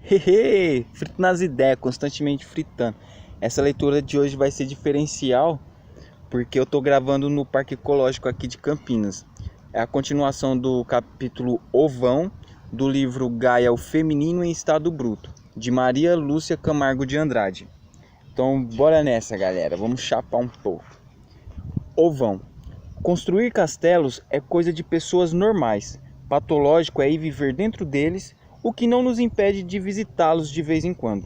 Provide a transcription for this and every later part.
Hehe, frito nas ideias, constantemente fritando. Essa leitura de hoje vai ser diferencial porque eu tô gravando no Parque Ecológico aqui de Campinas. É a continuação do capítulo Ovão do livro Gaia, o Feminino em Estado Bruto, de Maria Lúcia Camargo de Andrade. Então bora nessa, galera, vamos chapar um pouco. Ovão. Construir castelos é coisa de pessoas normais. Patológico é ir viver dentro deles, o que não nos impede de visitá-los de vez em quando.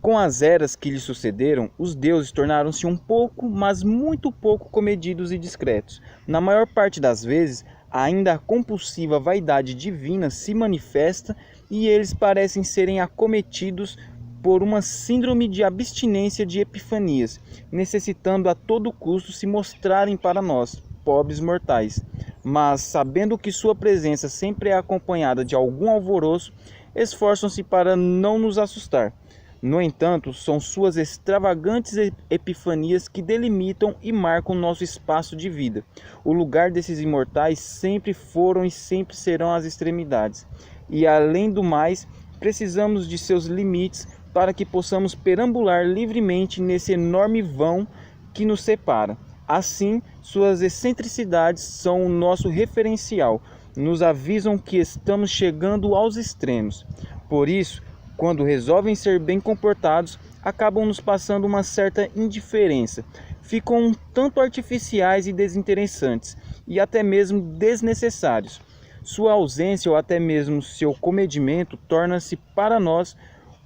Com as eras que lhe sucederam, os deuses tornaram-se um pouco, mas muito pouco comedidos e discretos. Na maior parte das vezes, ainda a compulsiva vaidade divina se manifesta e eles parecem serem acometidos por uma síndrome de abstinência de epifanias, necessitando a todo custo se mostrarem para nós, pobres mortais. Mas, sabendo que sua presença sempre é acompanhada de algum alvoroço, esforçam-se para não nos assustar. No entanto, são suas extravagantes epifanias que delimitam e marcam nosso espaço de vida. O lugar desses imortais sempre foram e sempre serão as extremidades. E além do mais, precisamos de seus limites para que possamos perambular livremente nesse enorme vão que nos separa. Assim, suas excentricidades são o nosso referencial, nos avisam que estamos chegando aos extremos. Por isso, quando resolvem ser bem comportados, acabam nos passando uma certa indiferença. Ficam um tanto artificiais e desinteressantes, e até mesmo desnecessários. Sua ausência ou até mesmo seu comedimento torna-se para nós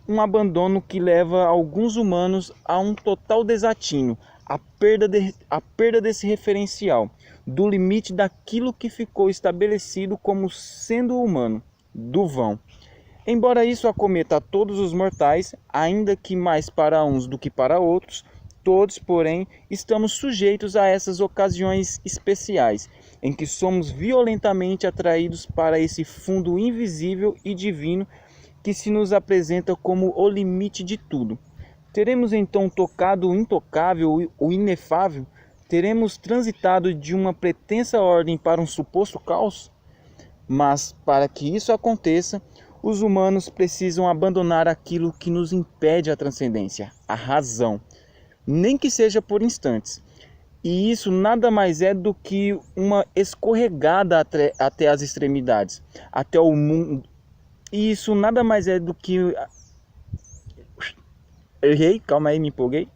um abandono que leva alguns humanos a um total desatino, a perda desse referencial, do limite daquilo que ficou estabelecido como sendo humano, do vão. Embora isso acometa a todos os mortais, ainda que mais para uns do que para outros, todos, porém, estamos sujeitos a essas ocasiões especiais, em que somos violentamente atraídos para esse fundo invisível e divino que se nos apresenta como o limite de tudo. Teremos então tocado o intocável, o inefável? Teremos transitado de uma pretensa ordem para um suposto caos? Mas, para que isso aconteça, os humanos precisam abandonar aquilo que nos impede a transcendência, a razão, nem que seja por instantes. E isso nada mais é do que uma escorregada até as extremidades, até o mundo. E isso nada mais é do que... Errei, calma aí, me empolguei.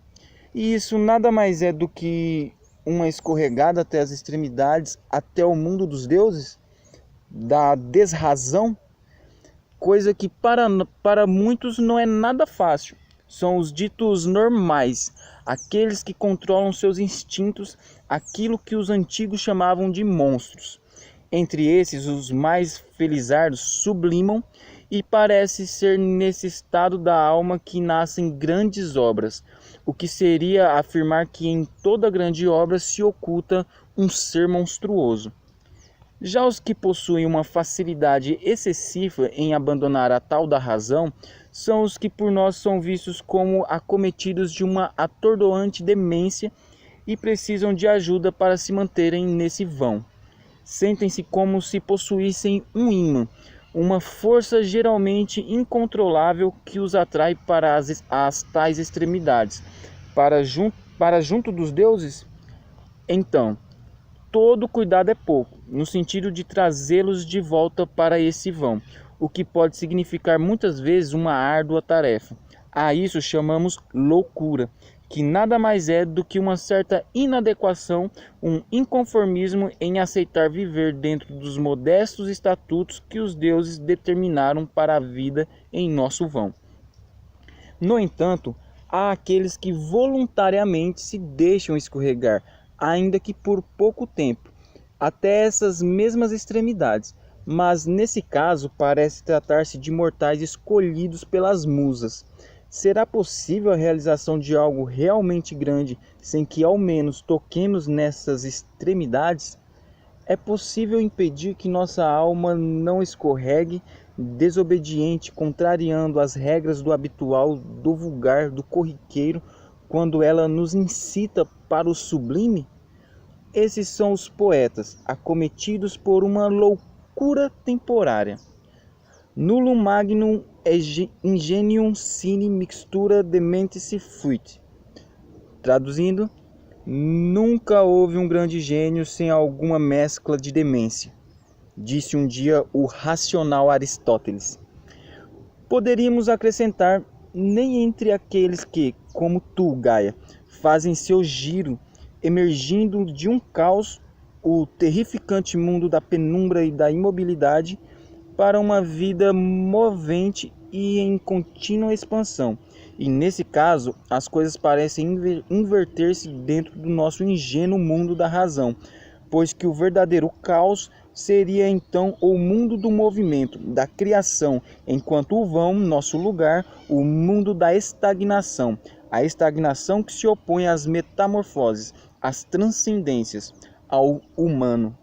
E isso nada mais é do que uma escorregada até as extremidades, até o mundo dos deuses, da desrazão, coisa que para muitos não é nada fácil. São os ditos normais, aqueles que controlam seus instintos, aquilo que os antigos chamavam de monstros. Entre esses, os mais felizardos sublimam, e parece ser nesse estado da alma que nascem grandes obras, o que seria afirmar que em toda grande obra se oculta um ser monstruoso. Já os que possuem uma facilidade excessiva em abandonar a tal da razão, são os que por nós são vistos como acometidos de uma atordoante demência e precisam de ajuda para se manterem nesse vão. Sentem-se como se possuíssem um ímã, uma força geralmente incontrolável que os atrai para as tais extremidades. Para junto dos deuses? Então, todo cuidado é pouco, no sentido de trazê-los de volta para esse vão, o que pode significar muitas vezes uma árdua tarefa. A isso chamamos loucura, que nada mais é do que uma certa inadequação, um inconformismo em aceitar viver dentro dos modestos estatutos que os deuses determinaram para a vida em nosso vão. No entanto, há aqueles que voluntariamente se deixam escorregar, ainda que por pouco tempo, até essas mesmas extremidades, mas nesse caso parece tratar-se de mortais escolhidos pelas musas. Será possível a realização de algo realmente grande sem que ao menos toquemos nessas extremidades? É possível impedir que nossa alma não escorregue, desobediente, contrariando as regras do habitual, do vulgar, do corriqueiro, quando ela nos incita para o sublime? Esses são os poetas, acometidos por uma loucura temporária. Nullum magnum ingenium sine mixtura dementice fuit. Traduzindo, nunca houve um grande gênio sem alguma mescla de demência, disse um dia o racional Aristóteles. Poderíamos acrescentar, nem entre aqueles que, como tu, Gaia, fazem seu giro, emergindo de um caos, o terrificante mundo da penumbra e da imobilidade, para uma vida movente e em contínua expansão. E nesse caso, as coisas parecem inverter-se dentro do nosso ingênuo mundo da razão, pois que o verdadeiro caos seria então o mundo do movimento, da criação, enquanto o vão, nosso lugar, o mundo da estagnação, a estagnação que se opõe às metamorfoses, às transcendências, ao humano.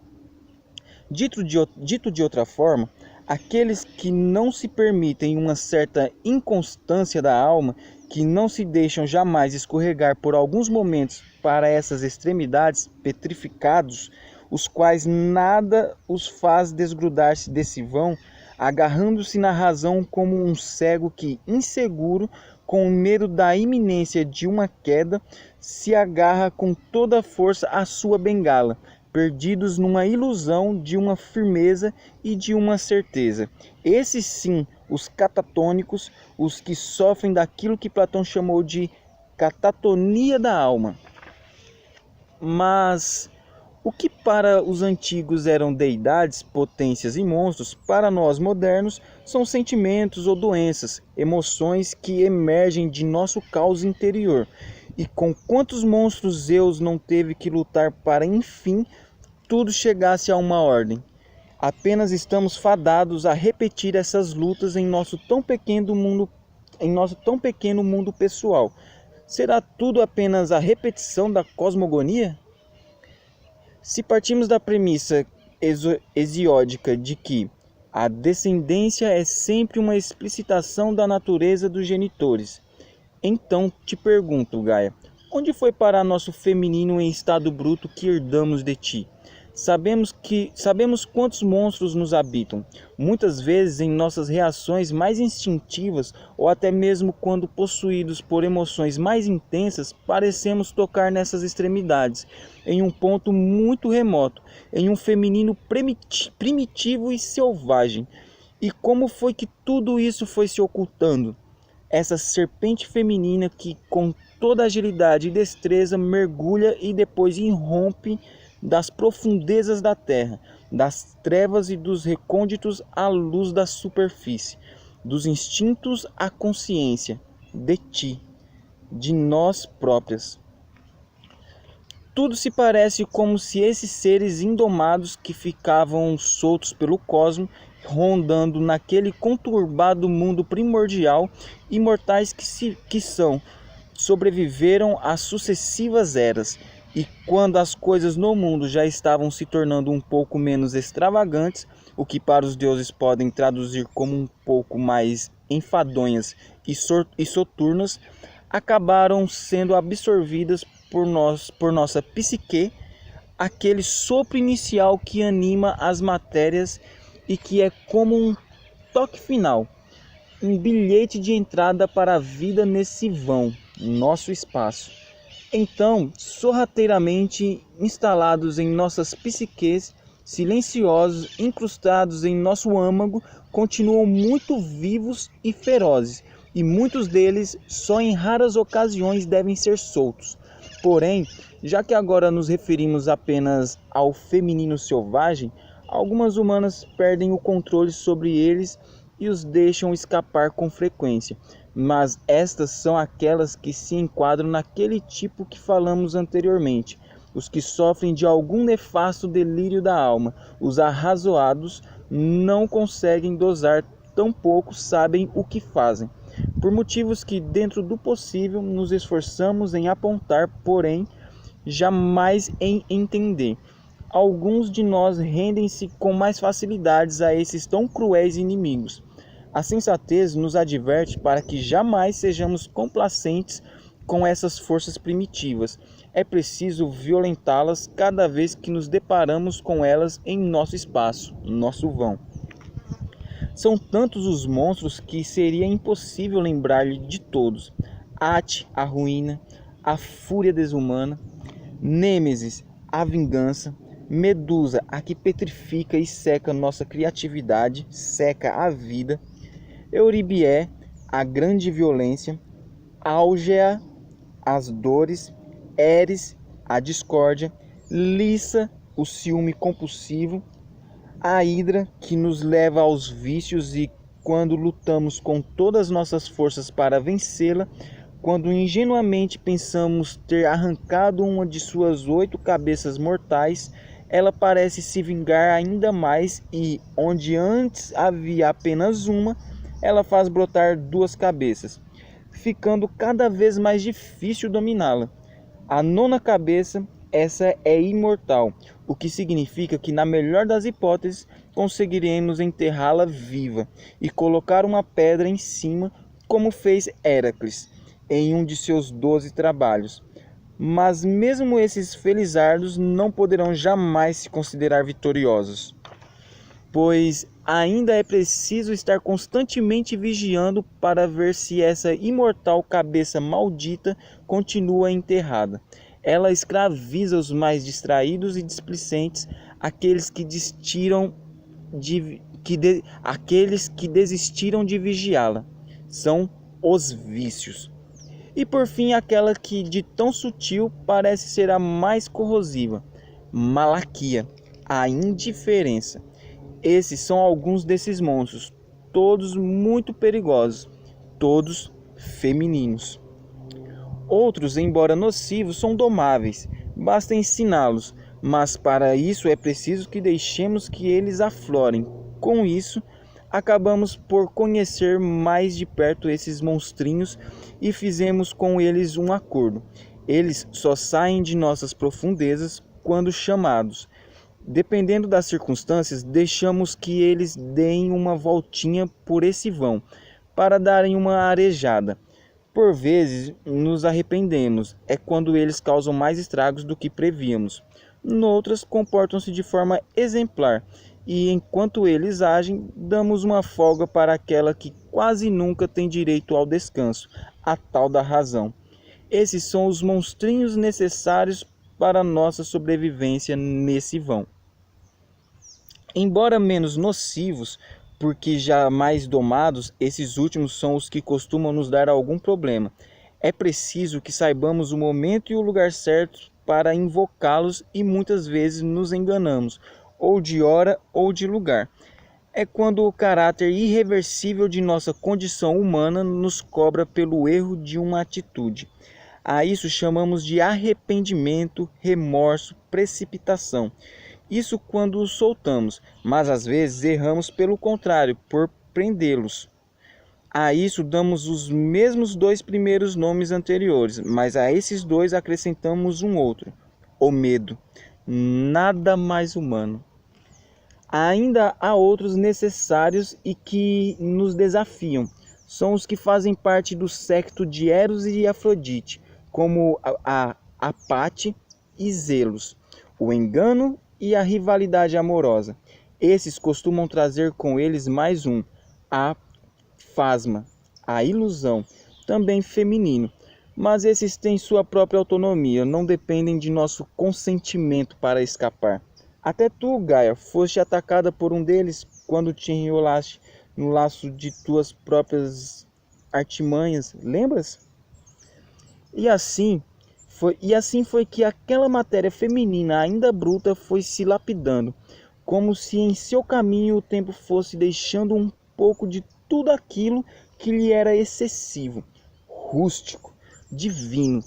Dito de outra forma, aqueles que não se permitem uma certa inconstância da alma, que não se deixam jamais escorregar por alguns momentos para essas extremidades, petrificados, os quais nada os faz desgrudar-se desse vão, agarrando-se na razão como um cego que, inseguro, com medo da iminência de uma queda, se agarra com toda a força à sua bengala, perdidos numa ilusão de uma firmeza e de uma certeza. Esses sim, os catatônicos, os que sofrem daquilo que Platão chamou de catatonia da alma. Mas o que para os antigos eram deidades, potências e monstros, para nós modernos são sentimentos ou doenças, emoções que emergem de nosso caos interior. E com quantos monstros Zeus não teve que lutar para, enfim, tudo chegasse a uma ordem? Apenas estamos fadados a repetir essas lutas em nosso tão pequeno mundo pessoal. Será tudo apenas a repetição da cosmogonia? Se partimos da premissa hesiódica de que a descendência é sempre uma explicitação da natureza dos genitores, então te pergunto, Gaia, onde foi parar nosso feminino em estado bruto que herdamos de ti? Sabemos quantos monstros nos habitam, muitas vezes em nossas reações mais instintivas ou até mesmo quando possuídos por emoções mais intensas, parecemos tocar nessas extremidades, em um ponto muito remoto, em um feminino primitivo e selvagem. E como foi que tudo isso foi se ocultando? Essa serpente feminina que com toda agilidade e destreza mergulha e depois irrompe das profundezas da terra, das trevas e dos recônditos à luz da superfície, dos instintos à consciência, de ti, de nós próprias. Tudo se parece como se esses seres indomados que ficavam soltos pelo cosmo, rondando naquele conturbado mundo primordial, imortais que são, sobreviveram às sucessivas eras, e quando as coisas no mundo já estavam se tornando um pouco menos extravagantes, o que para os deuses podem traduzir como um pouco mais enfadonhas e soturnas, acabaram sendo absorvidas por nossa psique, aquele sopro inicial que anima as matérias e que é como um toque final, um bilhete de entrada para a vida nesse vão, nosso espaço. Então, sorrateiramente instalados em nossas psiques, silenciosos, incrustados em nosso âmago, continuam muito vivos e ferozes, e muitos deles só em raras ocasiões devem ser soltos. Porém, já que agora nos referimos apenas ao feminino selvagem, algumas humanas perdem o controle sobre eles e os deixam escapar com frequência. Mas estas são aquelas que se enquadram naquele tipo que falamos anteriormente, os que sofrem de algum nefasto delírio da alma. Os arrazoados não conseguem dosar, tampouco sabem o que fazem, por motivos que dentro do possível nos esforçamos em apontar, porém jamais em entender. Alguns de nós rendem-se com mais facilidades a esses tão cruéis inimigos. A sensatez nos adverte para que jamais sejamos complacentes com essas forças primitivas. É preciso violentá-las cada vez que nos deparamos com elas em nosso espaço, nosso vão. São tantos os monstros que seria impossível lembrar-lhe de todos. Ate, a ruína, a fúria desumana, Nêmesis, a vingança, Medusa, a que petrifica e seca nossa criatividade, seca a vida, Euribié, a grande violência, Álgea, as dores, Eris, a discórdia, Lissa, o ciúme compulsivo, a hidra, que nos leva aos vícios e quando lutamos com todas nossas forças para vencê-la, quando ingenuamente pensamos ter arrancado uma de suas 8 cabeças mortais, ela parece se vingar ainda mais e, onde antes havia apenas uma, ela faz brotar 2 cabeças, ficando cada vez mais difícil dominá-la. A 9ª cabeça, essa é imortal, o que significa que, na melhor das hipóteses, conseguiremos enterrá-la viva e colocar uma pedra em cima, como fez Héracles em um de seus 12 trabalhos. Mas mesmo esses felizardos não poderão jamais se considerar vitoriosos, pois ainda é preciso estar constantemente vigiando para ver se essa imortal cabeça maldita continua enterrada. Ela escraviza os mais distraídos e displicentes, aqueles que desistiram de vigiá-la. São os vícios. E por fim, aquela que de tão sutil parece ser a mais corrosiva, Malaquia, a indiferença. Esses são alguns desses monstros, todos muito perigosos, todos femininos. Outros, embora nocivos, são domáveis, basta ensiná-los, mas para isso é preciso que deixemos que eles aflorem. Com isso, acabamos por conhecer mais de perto esses monstrinhos e fizemos com eles um acordo. Eles só saem de nossas profundezas quando chamados. Dependendo das circunstâncias, deixamos que eles deem uma voltinha por esse vão, para darem uma arejada. Por vezes nos arrependemos, é quando eles causam mais estragos do que prevíamos. Noutras, comportam-se de forma exemplar, e enquanto eles agem, damos uma folga para aquela que quase nunca tem direito ao descanso, a tal da razão. Esses são os monstrinhos necessários para a nossa sobrevivência nesse vão. Embora menos nocivos, porque já mais domados, esses últimos são os que costumam nos dar algum problema. É preciso que saibamos o momento e o lugar certo para invocá-los e muitas vezes nos enganamos, ou de hora ou de lugar. É quando o caráter irreversível de nossa condição humana nos cobra pelo erro de uma atitude. A isso chamamos de arrependimento, remorso, precipitação. Isso quando os soltamos, mas às vezes erramos pelo contrário, por prendê-los. A isso damos os mesmos 2 primeiros nomes anteriores, mas a esses 2 acrescentamos um outro, o medo. Nada mais humano. Ainda há outros necessários e que nos desafiam. São os que fazem parte do séquito de Eros e Afrodite, como a Apate e Zelos, o engano e a rivalidade amorosa. Esses costumam trazer com eles mais um, a fasma, a ilusão, também feminino. Mas esses têm sua própria autonomia, não dependem de nosso consentimento para escapar. Até tu, Gaia, foste atacada por um deles quando te enrolaste no laço de tuas próprias artimanhas, lembras? E assim foi que aquela matéria feminina ainda bruta foi se lapidando, como se em seu caminho o tempo fosse deixando um pouco de tudo aquilo que lhe era excessivo, rústico, divino.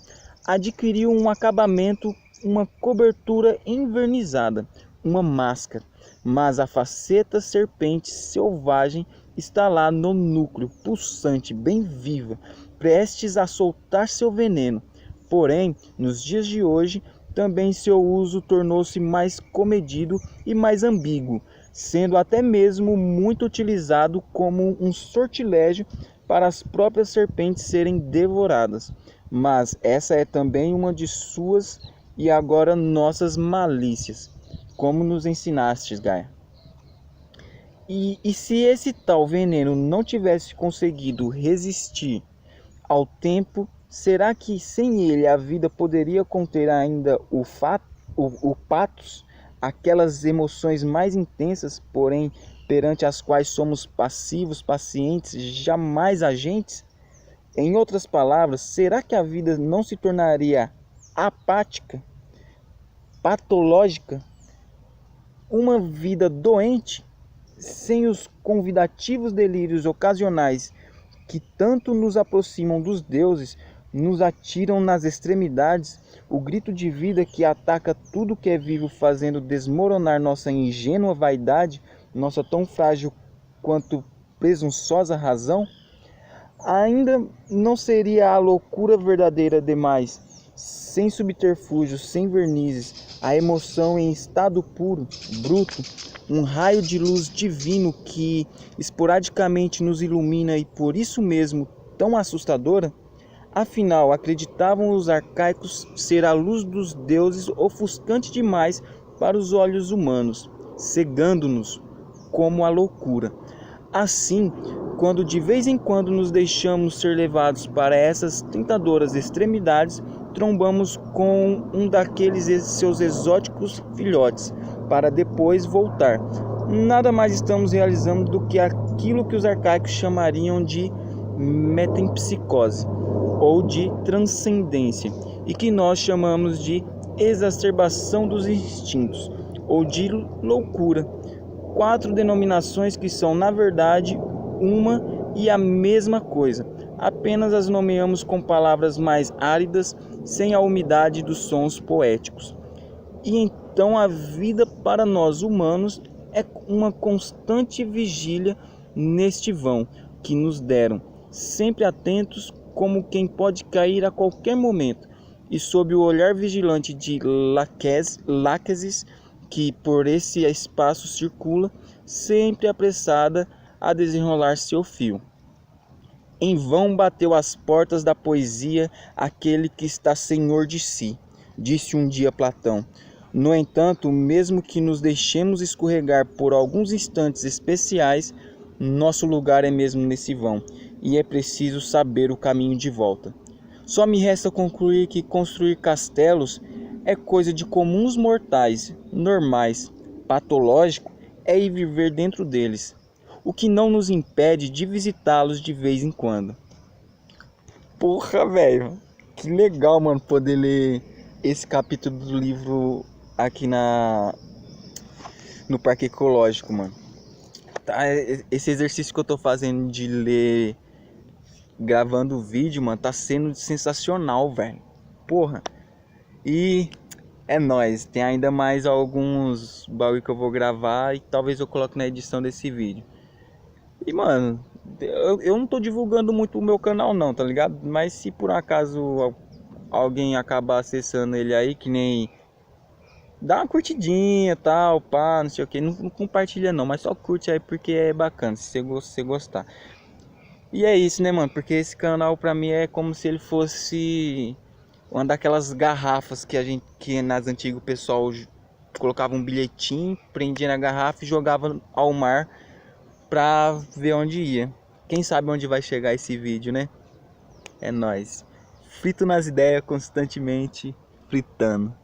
Adquiriu um acabamento, uma cobertura envernizada, uma máscara, mas a faceta serpente selvagem está lá no núcleo, pulsante, bem viva, prestes a soltar seu veneno. Porém, nos dias de hoje, também seu uso tornou-se mais comedido e mais ambíguo, sendo até mesmo muito utilizado como um sortilégio para as próprias serpentes serem devoradas. Mas essa é também uma de suas e agora nossas malícias, como nos ensinastes, Gaia. E se esse tal veneno não tivesse conseguido resistir ao tempo, será que sem ele a vida poderia conter ainda o pathos, aquelas emoções mais intensas, porém perante as quais somos passivos, pacientes, jamais agentes? Em outras palavras, será que a vida não se tornaria apática, patológica, uma vida doente, sem os convidativos delírios ocasionais que tanto nos aproximam dos deuses, nos atiram nas extremidades, o grito de vida que ataca tudo que é vivo, fazendo desmoronar nossa ingênua vaidade, nossa tão frágil quanto presunçosa razão? Ainda não seria a loucura verdadeira demais, sem subterfúgios, sem vernizes, a emoção em estado puro, bruto, um raio de luz divino que esporadicamente nos ilumina e por isso mesmo tão assustadora? Afinal, acreditavam os arcaicos ser a luz dos deuses ofuscante demais para os olhos humanos, cegando-nos como a loucura. Assim, quando de vez em quando nos deixamos ser levados para essas tentadoras extremidades, trombamos com um daqueles seus exóticos filhotes, para depois voltar. Nada mais estamos realizando do que aquilo que os arcaicos chamariam de metempsicose, ou de transcendência, e que nós chamamos de exacerbação dos instintos, ou de loucura. 4 denominações que são, na verdade, uma e a mesma coisa. Apenas as nomeamos com palavras mais áridas, sem a umidade dos sons poéticos. E então a vida para nós humanos é uma constante vigília neste vão que nos deram, sempre atentos como quem pode cair a qualquer momento, e sob o olhar vigilante de Láquesis, que por esse espaço circula, sempre apressada a desenrolar seu fio. Em vão bateu às portas da poesia aquele que está senhor de si, disse um dia Platão. No entanto, mesmo que nos deixemos escorregar por alguns instantes especiais, nosso lugar é mesmo nesse vão, e é preciso saber o caminho de volta. Só me resta concluir que construir castelos é coisa de comuns mortais, normais. Patológico é ir viver dentro deles, o que não nos impede de visitá-los de vez em quando. Porra, velho, que legal, mano, poder ler esse capítulo do livro aqui no Parque Ecológico, mano. Tá, esse exercício que eu tô fazendo de ler gravando o vídeo, mano, tá sendo sensacional, velho. Porra. E é nóis. Tem ainda mais alguns bagulho que eu vou gravar e talvez eu coloque na edição desse vídeo. E, mano, eu não tô divulgando muito o meu canal não, tá ligado? Mas se por acaso alguém acabar acessando ele aí, que nem... dá uma curtidinha, tal, pá, não sei o que. Não compartilha não, mas só curte aí porque é bacana, se você gostar. E é isso, né, mano? Porque esse canal pra mim é como se ele fosse uma daquelas garrafas que nas antigas o pessoal colocava um bilhetinho, prendia na garrafa e jogava ao mar pra ver onde ia. Quem sabe onde vai chegar esse vídeo, né? É nóis. Frito nas ideias constantemente, fritando.